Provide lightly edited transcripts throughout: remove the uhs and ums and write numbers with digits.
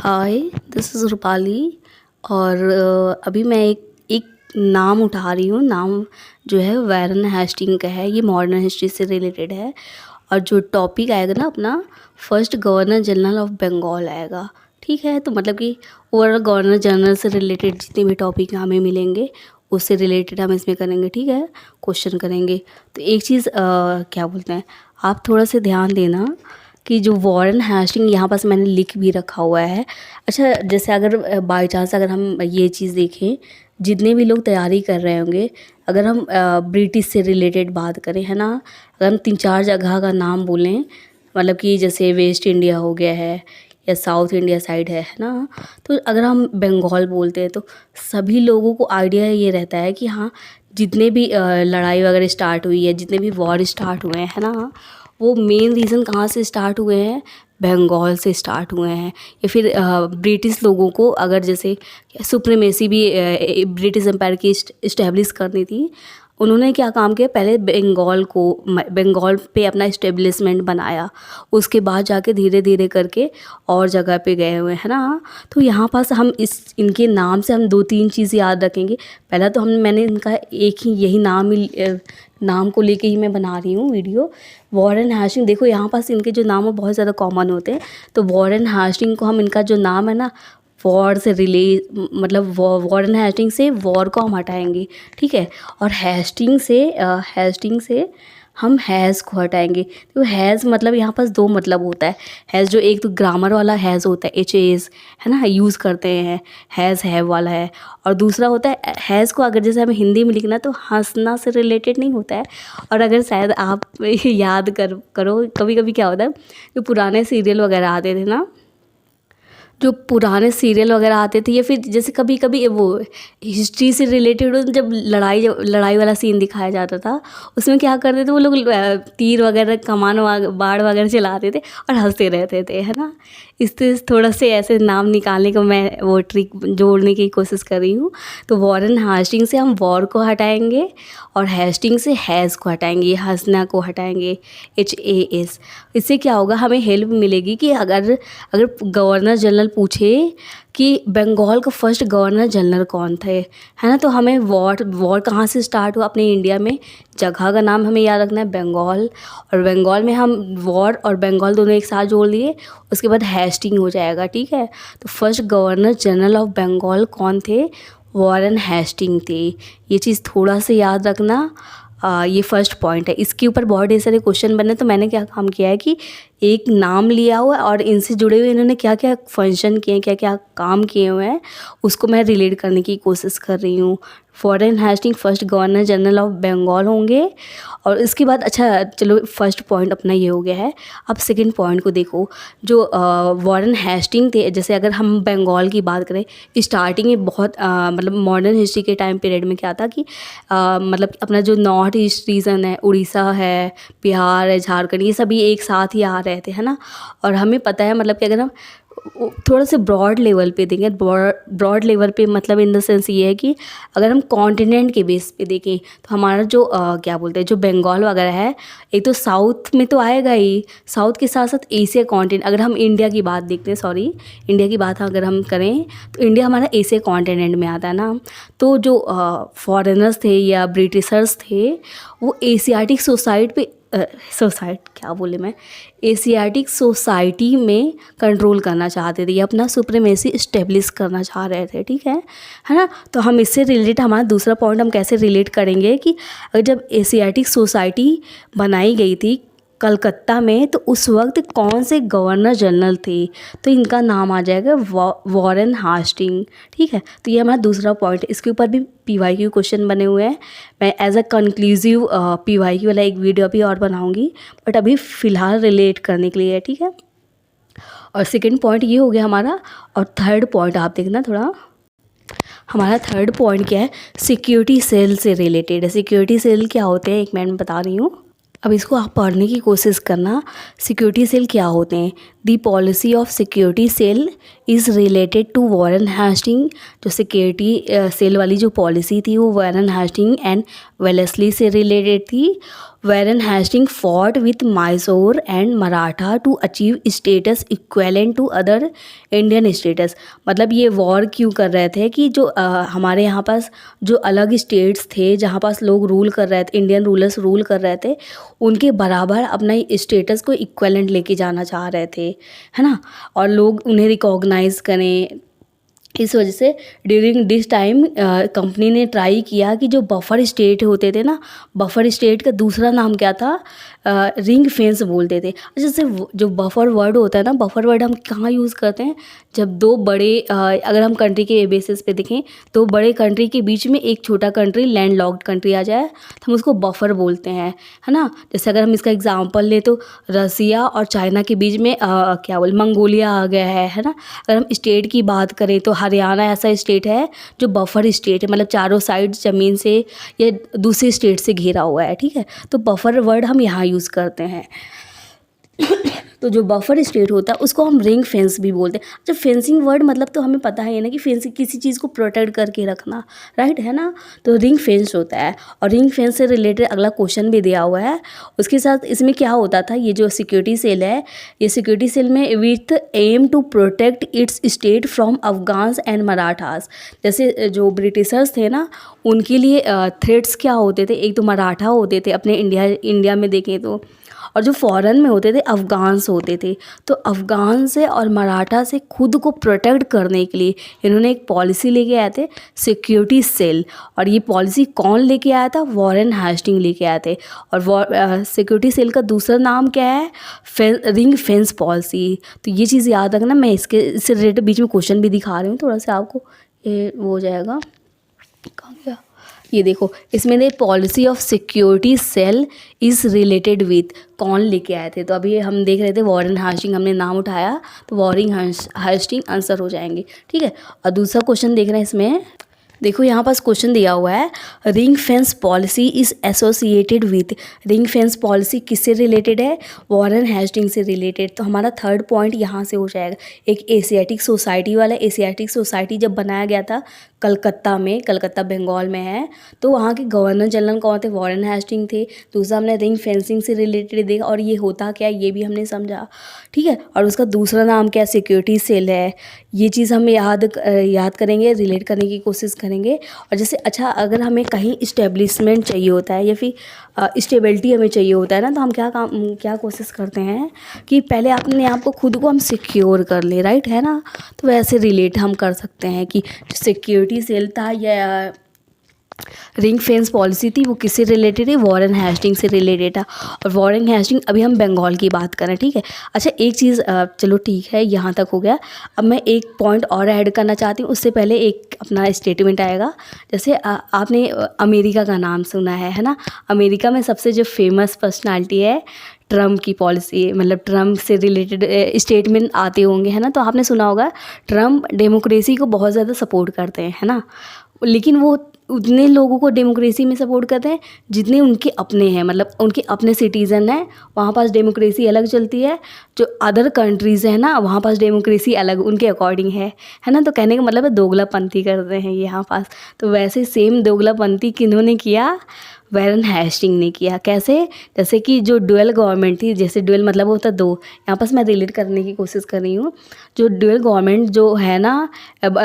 Hi, this is Rupali. और अभी मैं एक नाम उठा रही हूँ। नाम जो है वारेन हेस्टिंग का है। ये मॉडर्न हिस्ट्री से रिलेटेड है। और जो टॉपिक आएगा ना अपना, first governor general of Bengal आएगा। ठीक है, तो मतलब कि ओवरऑल गवर्नर जनरल से रिलेटेड जितने भी टॉपिक हमें मिलेंगे उससे रिलेटेड हम इसमें करेंगे। ठीक है, क्वेश्चन करेंगे। तो एक चीज़ क्या बोलते हैं, आप थोड़ा सा ध्यान देना कि जो वारेन हेस्टिंग यहाँ पास मैंने लिख भी रखा हुआ है। अच्छा, जैसे अगर बाई चांस अगर हम ये चीज़ देखें, जितने भी लोग तैयारी कर रहे होंगे, अगर हम ब्रिटिश से रिलेटेड बात करें, है ना, अगर हम 3-4 जगह का नाम बोलें, मतलब कि जैसे वेस्ट इंडिया हो गया है या साउथ इंडिया साइड है ना, तो अगर हम बंगाल बोलते हैं तो सभी लोगों को आइडिया ये रहता है कि हाँ, जितने भी लड़ाई वगैरह स्टार्ट हुई है, जितने भी वॉर स्टार्ट हुए हैं, है ना, वो मेन रीज़न कहाँ से स्टार्ट हुए हैं, बंगाल से स्टार्ट हुए हैं। या फिर ब्रिटिश लोगों को अगर जैसे सुप्रीमेसी भी ब्रिटिश एम्पायर की इस्टेब्लिश करनी थी, उन्होंने क्या काम किया, पहले बंगाल पे अपना इस्टेब्लिशमेंट बनाया, उसके बाद जाके धीरे धीरे करके और जगह पे गए हुए हैं ना। तो यहाँ पास हम इनके नाम से हम 2-3 चीज़ याद रखेंगे। पहला तो मैंने इनका एक ही यही नाम को लेके ही मैं बना रही हूँ वीडियो। वारेन हेस्टिंग, देखो यहाँ पास इनके जो नाम है बहुत ज़्यादा कॉमन होते हैं। तो वारेन हेस्टिंग को हम, इनका जो नाम है ना, वॉर से मतलब वारेन हेस्टिंग से वॉर को हम हटाएंगे। ठीक है, और हेस्टिंग से हम हैज़ को हटाएंगे। तो हैज़ मतलब यहाँ पास 2 मतलब होता है। हैज़ जो एक तो ग्रामर वाला हैज़ होता है, HAS, है ना, यूज़ करते हैं, हैज़ हैव वाला है। और दूसरा होता है हैज़ को अगर जैसे हमें हिंदी में लिखना तो हंसना से रिलेटेड नहीं होता है। और अगर शायद आप याद करो, कभी कभी क्या होता है, जो पुराने सीरियल वगैरह आते थे ना, जो पुराने सीरियल वगैरह आते थे, या फिर जैसे कभी कभी वो हिस्ट्री से रिलेटेड जब लड़ाई वाला सीन दिखाया जाता था, उसमें क्या करते थे वो लोग, तीर वगैरह, कमान बाढ़ वगैरह चलाते थे और हंसते रहते थे, है ना। इससे थोड़ा से ऐसे नाम निकालने को मैं वो ट्रिक जोड़ने की कोशिश कर रही हूँ। तो वारेन हेस्टिंग से हम वॉर को हटाएंगे और हेस्टिंग से हैज़ को हटाएंगे, हंसना को हटाएंगे, HAS। इससे क्या होगा, हमें हेल्प मिलेगी कि अगर गवर्नर जनरल पूछे कि बंगाल का फर्स्ट गवर्नर जनरल कौन थे, है ना, तो हमें वॉर कहाँ से स्टार्ट हुआ अपने इंडिया में, जगह का नाम हमें याद रखना है, बंगाल। और बंगाल में हम वॉर और बंगाल दोनों एक साथ जोड़ लिए, उसके बाद हेस्टिंग हो जाएगा। ठीक है, तो first governor general of Bengal कौन थे, वारेन हेस्टिंग थे। ये चीज़ थोड़ा सा याद रखना। ये फर्स्ट पॉइंट है। इसके ऊपर बहुत ढेर सारे क्वेश्चन बने, तो मैंने क्या काम किया है कि एक नाम लिया हुआ है और इनसे जुड़े हुए इन्होंने क्या क्या फंक्शन किए हैं, क्या क्या काम किए हुए हैं, उसको मैं रिलेट करने की कोशिश कर रही हूँ। Warren Hasting first governor general of Bengal होंगे। और इसके बाद, अच्छा चलो, फर्स्ट पॉइंट अपना ये हो गया है। अब सेकंड पॉइंट को देखो, जो वारेन हेस्टिंग थे, जैसे अगर हम बंगाल की बात करें, स्टार्टिंग में बहुत मतलब मॉडर्न हिस्ट्री के टाइम पीरियड में क्या था कि मतलब अपना जो नॉर्थ ईस्ट रीजन है, उड़ीसा है, बिहार है, झारखंड, ये सभी एक साथ ही आ रहे थे, है ना। और हमें पता है मतलब कि अगर हम थोड़ा से ब्रॉड लेवल पे देखें, ब्रॉड लेवल पे मतलब इन द सेंस ये है कि अगर हम कॉन्टिनेंट के बेस पे देखें तो हमारा जो क्या बोलते हैं, जो बंगाल वगैरह है, एक तो साउथ में तो आएगा ही, साउथ के साथ साथ एशिया कॉन्टिनेंट। अगर हम इंडिया की बात देखते हैं, सॉरी, इंडिया की बात अगर हम करें तो इंडिया हमारा एशिया कॉन्टिनेंट में आता है ना। तो जो फॉरेनर्स थे या ब्रिटिशर्स थे, वो एशियाटिक एशियाटिक सोसाइटी में कंट्रोल करना चाहते थे, या अपना सुप्रीमेसी इस्टेब्लिश करना चाह रहे थे। ठीक है ना। तो हम इससे रिलेटेड, हमारा दूसरा पॉइंट हम कैसे रिलेट करेंगे कि अगर जब एशियाटिक सोसाइटी बनाई गई थी कलकत्ता में, तो उस वक्त कौन से गवर्नर जनरल थे, तो इनका नाम आ जाएगा वारेन हेस्टिंग। ठीक है, तो ये हमारा दूसरा पॉइंट है। इसके ऊपर भी PYQ क्वेश्चन बने हुए हैं। मैं एज अ कंक्लूसिव PYQ वाला एक वीडियो भी और बनाऊंगी, बट अभी फ़िलहाल रिलेट करने के लिए है। ठीक है, और सेकेंड पॉइंट ये हो गया हमारा। और थर्ड पॉइंट आप देखना थोड़ा, हमारा थर्ड पॉइंट क्या है, सिक्योरिटी सेल से रिलेटेड है। सिक्योरिटी सेल क्या होते हैं, एक मिनट बता रही हूँ, अब इसको आप पढ़ने की कोशिश करना। सिक्योरिटी सेल क्या होते हैं, the policy of security cell is related to Warren Hasting. जो सिक्योरिटी सेल वाली जो पॉलिसी थी वो वारेन हेस्टिंग एंड वेलेस्ली से रिलेटेड थी। Warren Hastings fought with Mysore and Maratha to achieve status equivalent to other Indian states। मतलब ये वॉर क्यों कर रहे थे कि जो हमारे यहाँ पास जो अलग स्टेट्स थे जहाँ पास लोग रूल कर रहे थे, इंडियन रूलर्स रूल कर रहे थे, उनके बराबर अपना स्टेटस को इक्वलेंट लेके जाना चाह रहे थे, है ना, और लोग उन्हें रिकॉग्नाइज करें। इस वजह से ड्यूरिंग दिस टाइम कंपनी ने ट्राई किया कि जो बफर स्टेट होते थे ना, बफर स्टेट का दूसरा नाम क्या था, रिंग फेंस बोलते थे। जैसे जो बफर वर्ड होता है ना, बफर वर्ड हम कहाँ यूज़ करते हैं, जब दो बड़े अगर हम कंट्री के बेसिस पे देखें तो बड़े कंट्री के बीच में एक छोटा कंट्री लैंड लॉक्ड कंट्री आ जाए तो हम उसको बफर बोलते हैं, है ना। जैसे अगर हम इसका एग्जांपल ले तो रसिया और चाइना के बीच में क्या बोल मंगोलिया आ गया है ना। अगर हम स्टेट की बात करें तो हरियाणा ऐसा स्टेट है जो बफर स्टेट है, मतलब चारों साइड ज़मीन से या दूसरे स्टेट से घिरा हुआ है, ठीक है। तो बफर वर्ड हम यहाँ यूज़ करते हैं। तो जो बफर स्टेट होता है उसको हम रिंग फेंस भी बोलते हैं। जब फेंसिंग वर्ड मतलब तो हमें पता है ना कि फेंसिंग किसी चीज़ को प्रोटेक्ट करके रखना, राइट, है ना। तो रिंग फेंस होता है और रिंग फेंस से रिलेटेड अगला क्वेश्चन भी दिया हुआ है। उसके साथ इसमें क्या होता था, ये जो सिक्योरिटी सेल है, ये सिक्योरिटी सेल में with aim to protect its state from Afghans and Marathas. जैसे जो ब्रिटिशर्स थे ना, उनके लिए थ्रेट्स क्या होते थे, एक तो मराठा होते थे अपने इंडिया में देखें तो, और जो फॉरेन में होते थे अफ़गान्स होते थे। तो अफ़गान से और मराठा से खुद को प्रोटेक्ट करने के लिए इन्होंने एक पॉलिसी लेके आए थे, सिक्योरिटी सेल। और ये पॉलिसी कौन लेके आया था, वॉरेन हेस्टिंग लेके आए थे। और सिक्योरिटी सेल का दूसरा नाम क्या है, रिंग फेंस पॉलिसी। तो ये चीज़ याद रखना। मैं इससे रिलेटेड बीच में क्वेश्चन भी दिखा रही हूँ, थोड़ा सा आपको ये वो हो जाएगा। कहाँ गया, ये देखो, इसमें the policy of security cell is related with, कौन लेके आए थे। तो अभी हम देख रहे थे वॉरेन हेस्टिंग, हमने नाम उठाया तो वॉरेन हेस्टिंग आंसर हो जाएंगे, ठीक है। और दूसरा क्वेश्चन देख रहे हैं इसमें, देखो यहाँ पास क्वेश्चन दिया हुआ है, ring fence policy is associated with. Ring fence policy किससे रिलेटेड है, वॉरेन हेस्टिंग से रिलेटेड। तो हमारा थर्ड पॉइंट यहाँ से हो जाएगा। एक एशियाटिक सोसाइटी वाला, एशियाटिक सोसाइटी जब बनाया गया था कलकत्ता में, कलकत्ता बंगाल में है, तो वहाँ के गवर्नर जनरल कौन थे, वॉरेन हेस्टिंग थे। दूसरा हमने रिंग फेंसिंग से रिलेटेड देखा और ये होता क्या है ये भी हमने समझा, ठीक है। और उसका दूसरा नाम क्या, सिक्योरिटी सेल है। ये चीज़ हम याद करेंगे, रिलेट करने की कोशिश करेंगे। और जैसे अच्छा, अगर हमें कहीं इस्टेब्लिशमेंट चाहिए होता है या फिर स्टेबिलिटी हमें चाहिए होता है ना, तो हम क्या कोशिश करते हैं कि पहले अपने आप को खुद को हम सिक्योर कर ले, राइट, है ना। तो वैसे रिलेट हम कर सकते हैं कि सिक्योरिटी सेल था या रिंग फेंस पॉलिसी थी, वो किससे रिलेटेड है, वॉरेन हेस्टिंग से रिलेटेड था। और वॉरेन हेस्टिंग, अभी हम बंगाल की बात करें, ठीक है। अच्छा एक चीज़, चलो ठीक है, यहाँ तक हो गया। अब मैं एक पॉइंट और ऐड करना चाहती हूँ, उससे पहले एक अपना स्टेटमेंट आएगा। जैसे आपने अमेरिका का नाम सुना है ना। अमेरिका में सबसे जो फेमस पर्सनालिटी है ट्रम्प की पॉलिसी, मतलब ट्रम्प से रिलेटेड स्टेटमेंट आते होंगे, है ना। तो आपने सुना होगा ट्रम्प डेमोक्रेसी को बहुत ज़्यादा सपोर्ट करते हैं, है ना। लेकिन वो उतने लोगों को डेमोक्रेसी में सपोर्ट करते हैं जितने उनके अपने हैं, मतलब उनके अपने सिटीज़न हैं। वहाँ पास डेमोक्रेसी अलग चलती है, जो अदर कंट्रीज़ हैं ना वहाँ पास डेमोक्रेसी अलग उनके अकॉर्डिंग है ना। तो कहने का मतलब है दोगलापंथी करते हैं यहाँ पास। तो वैसे सेम दोगलापंथी किन्होंने किया, वॉरेन हेस्टिंग ने किया। कैसे, जैसे कि जो डुअल गवर्नमेंट थी, जैसे डुअल मतलब होता है दो, यहाँ पास मैं रिलेट करने की कोशिश कर रही हूँ। जो डुअल गवर्नमेंट जो है ना,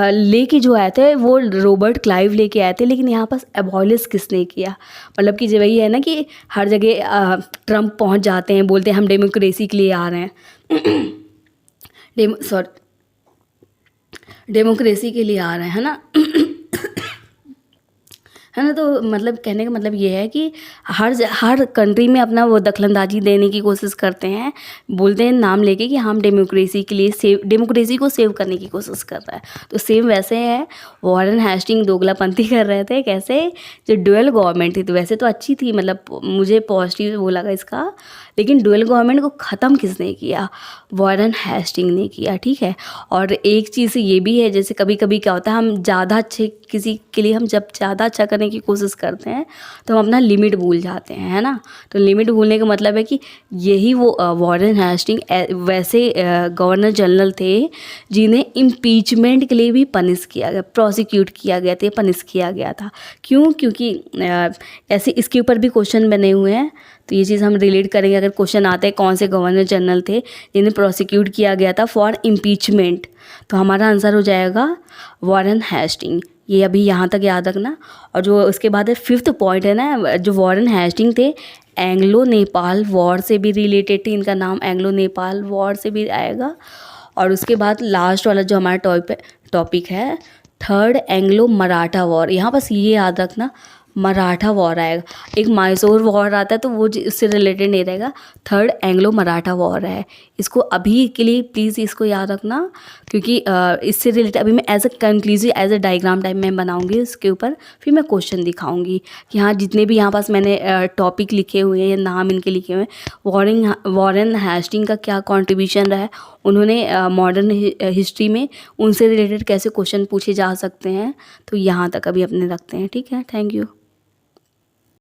लेके जो आए थे वो रॉबर्ट क्लाइव लेके आए थे। लेकिन यहाँ पास एबॉलिश किसने किया, मतलब कि जो वही है ना कि हर जगह ट्रम्प पहुँच जाते हैं, बोलते हैं हम डेमोक्रेसी के लिए आ रहे हैं डेमोक्रेसी के लिए आ रहे हैं, है ना। है ना। तो मतलब कहने का मतलब ये है कि हर कंट्री में अपना वो दखलंदाजी देने की कोशिश करते हैं, बोलते हैं नाम लेके कि हम डेमोक्रेसी के लिए डेमोक्रेसी को सेव करने की कोशिश कर रहा है। तो सेम वैसे है, वॉरेन हेस्टिंग दोगलापंथी कर रहे थे। कैसे, जो डुअल गवर्नमेंट थी तो वैसे तो अच्छी थी, मतलब मुझे पॉजिटिव वो लगा इसका, लेकिन डुअल गवर्नमेंट को ख़त्म किसने किया, वॉरेन हेस्टिंग ने किया, ठीक है। और एक चीज़ ये भी है, जैसे कभी कभी क्या होता है, हम ज़्यादा अच्छे किसी के लिए हम जब ज़्यादा अच्छा करने की कोशिश करते हैं तो हम अपना लिमिट भूल जाते हैं, है ना। तो लिमिट भूलने का मतलब है कि यही वो वॉरेन हेस्टिंग वैसे गवर्नर जनरल थे जिन्हें इम्पीचमेंट के लिए भी पनिश किया गया, प्रोसिक्यूट किया गया था, पनिश किया गया था। क्यों, क्योंकि ऐसे इसके ऊपर भी क्वेश्चन बने हुए हैं। तो ये चीज़ हम रिलेट करेंगे अगर क्वेश्चन आते हैं कौन से गवर्नर जनरल थे जिन्हें प्रोसिक्यूट किया गया था फॉर इम्पीचमेंट, तो हमारा आंसर हो जाएगा वॉरेन हेस्टिंग। ये अभी यहाँ तक याद रखना। और जो उसके बाद है 5th पॉइंट है ना, जो वॉरेन हेस्टिंग थे एंग्लो नेपाल वॉर से भी रिलेटेड थे, इनका नाम एंग्लो नेपाल वॉर से भी आएगा। और उसके बाद लास्ट वाला जो हमारा टॉपिक है 3rd एंग्लो मराठा वॉर, यहाँ बस ये याद रखना मराठा वॉर आएगा। एक मैसूर वॉर आता है तो वो इससे रिलेटेड नहीं रहेगा, 3rd एंग्लो मराठा वॉर है। इसको अभी के लिए प्लीज़ इसको याद रखना, क्योंकि इससे रिलेटेड अभी मैं as a conclusive as a diagram type में बनाऊंगी इसके ऊपर, फिर मैं क्वेश्चन दिखाऊंगी कि हाँ जितने भी यहाँ पास मैंने टॉपिक लिखे हुए हैं या नाम इनके लिखे हुए हैं, वॉरेन हेस्टिंग का क्या कॉन्ट्रीब्यूशन रहा है, उन्होंने मॉडर्न हिस्ट्री में उनसे रिलेटेड कैसे क्वेश्चन पूछे जा सकते हैं, तो यहाँ तक अभी अपने रखते हैं। ठीक है, थैंक यू।